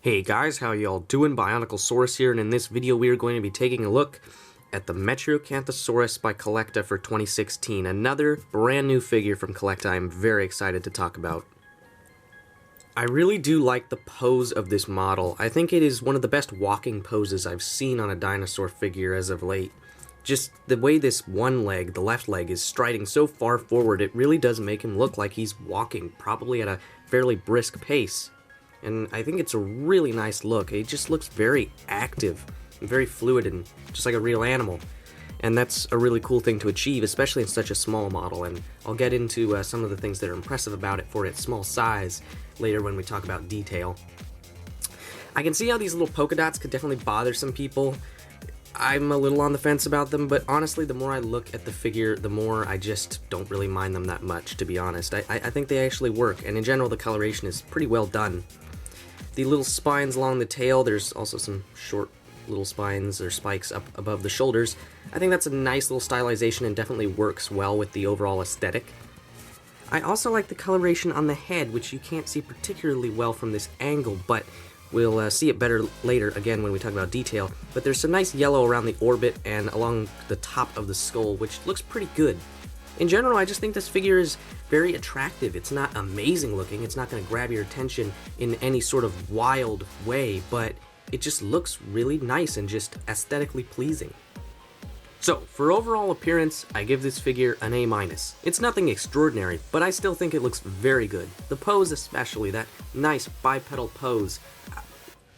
Hey guys, how y'all doing? Bioniclesaurus here, and in this video we are going to be taking a look at the Metriacanthosaurus by CollectA for 2016. Another brand new figure from CollectA I'm very excited to talk about. I really do like the pose of this model. I think it is one of the best walking poses I've seen on a dinosaur figure as of late. Just the way this one leg, the left leg, is striding so far forward, it really does make him look like he's walking, probably at a fairly brisk pace. And I think it's a really nice look. It just looks very active and very fluid and just like a real animal. And that's a really cool thing to achieve, especially in such a small model. And I'll get into some of the things that are impressive about it for its small size later when we talk about detail. I can see how these little polka dots could definitely bother some people. I'm a little on the fence about them, but honestly, the more I look at the figure, the more I just don't really mind them that much, to be honest. I think they actually work, and in general, the coloration is pretty well done. The little spines along the tail, there's also some short little spines or spikes up above the shoulders. I think that's a nice little stylization and definitely works well with the overall aesthetic. I also like the coloration on the head, which you can't see particularly well from this angle, but we'll see it better later, again, when we talk about detail. But there's some nice yellow around the orbit and along the top of the skull, which looks pretty good. In general, I just think this figure is very attractive. It's not amazing looking, it's not going to grab your attention in any sort of wild way, but it just looks really nice and just aesthetically pleasing. So, for overall appearance, I give this figure an A-. It's nothing extraordinary, but I still think it looks very good. The pose especially, that nice bipedal pose.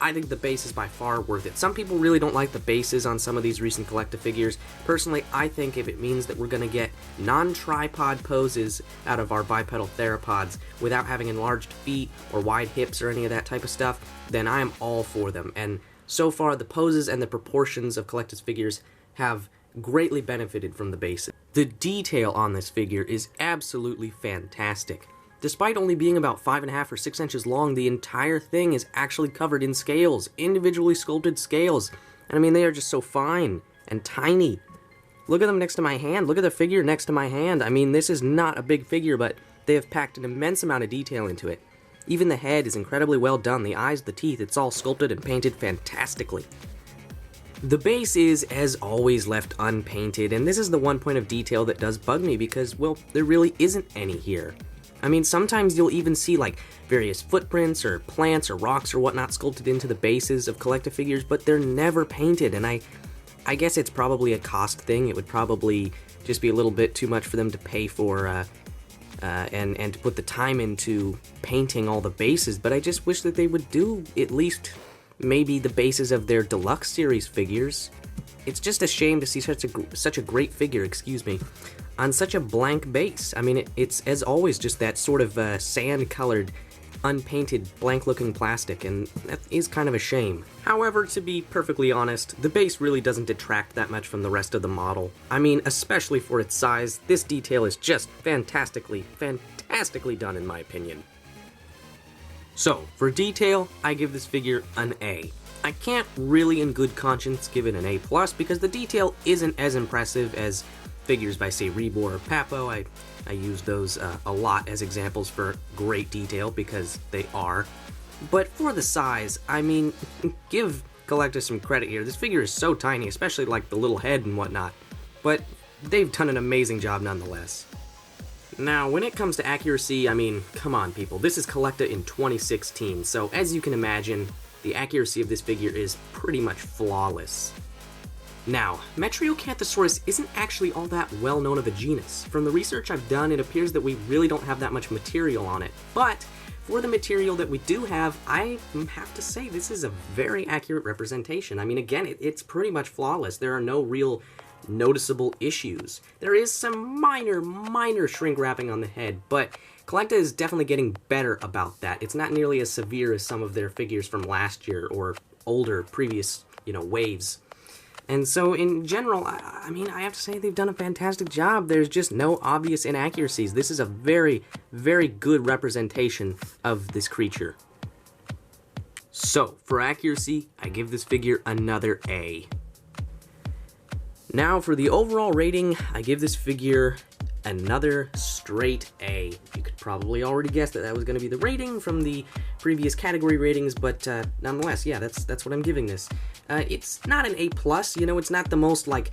I think the base is by far worth it. Some people really don't like the bases on some of these recent CollectA figures. Personally, I think if it means that we're going to get non-tripod poses out of our bipedal theropods without having enlarged feet or wide hips or any of that type of stuff, then I am all for them. And so far, the poses and the proportions of CollectA's figures have greatly benefited from the bases. The detail on this figure is absolutely fantastic. Despite only being about 5.5 or 6 inches long, the entire thing is actually covered in scales, individually sculpted scales. And I mean, they are just so fine and tiny. Look at them next to my hand. Look at the figure next to my hand. I mean, this is not a big figure, but they have packed an immense amount of detail into it. Even the head is incredibly well done. The eyes, the teeth, it's all sculpted and painted fantastically. The base is, as always, left unpainted, and this is the one point of detail that does bug me because, well, there really isn't any here. I mean, sometimes you'll even see like various footprints or plants or rocks or whatnot sculpted into the bases of CollectA figures, but they're never painted, and I guess it's probably a cost thing. It would probably just be a little bit too much for them to pay for and to put the time into painting all the bases, but I just wish that they would do at least maybe the bases of their deluxe series figures. It's just a shame to see such a great figure, on such a blank base. I mean, it's as always just that sort of sand-colored, unpainted, blank-looking plastic, and that is kind of a shame. However, to be perfectly honest, the base really doesn't detract that much from the rest of the model. I mean, especially for its size, this detail is just fantastically done in my opinion. So, for detail, I give this figure an A. I can't really in good conscience give it an A+, because the detail isn't as impressive as figures by, say, Rebor or Papo. I use those a lot as examples for great detail, because they are. But for the size, I mean, give CollectA some credit here. This figure is so tiny, especially like the little head and whatnot. But they've done an amazing job nonetheless. Now, when it comes to accuracy, I mean, come on people, this is CollectA in 2016, so as you can imagine, the accuracy of this figure is pretty much flawless. Now, Metriacanthosaurus isn't actually all that well known of a genus. From the research I've done, it appears that we really don't have that much material on it, but for the material that we do have, I have to say this is a very accurate representation. I mean, again, it's pretty much flawless. There are no real noticeable issues. There is some minor shrink wrapping on the head, but CollectA is definitely getting better about that. It's not nearly as severe as some of their figures from last year or older previous, waves. And so in general, I mean, I have to say they've done a fantastic job. There's just no obvious inaccuracies. This is a very good representation of this creature. So, for accuracy, I give this figure another A. Now, for the overall rating, I give this figure another straight A. You could probably already guess that that was going to be the rating from the previous category ratings, but nonetheless, yeah, that's what I'm giving this. It's not an A+, you know, it's not the most, like,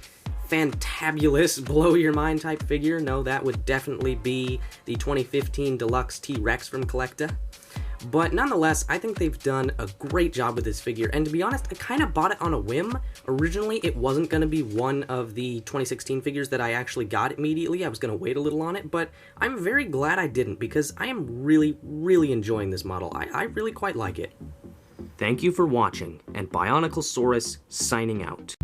fantabulous, blow-your-mind type figure. No, that would definitely be the 2015 Deluxe T-Rex from CollectA. But nonetheless, I think they've done a great job with this figure, and to be honest, I kind of bought it on a whim. Originally, it wasn't going to be one of the 2016 figures that I actually got immediately. I was going to wait a little on it, but I'm very glad I didn't, because I am really, really enjoying this model. I really quite like it. Thank you for watching, and Bioniclesaurus signing out.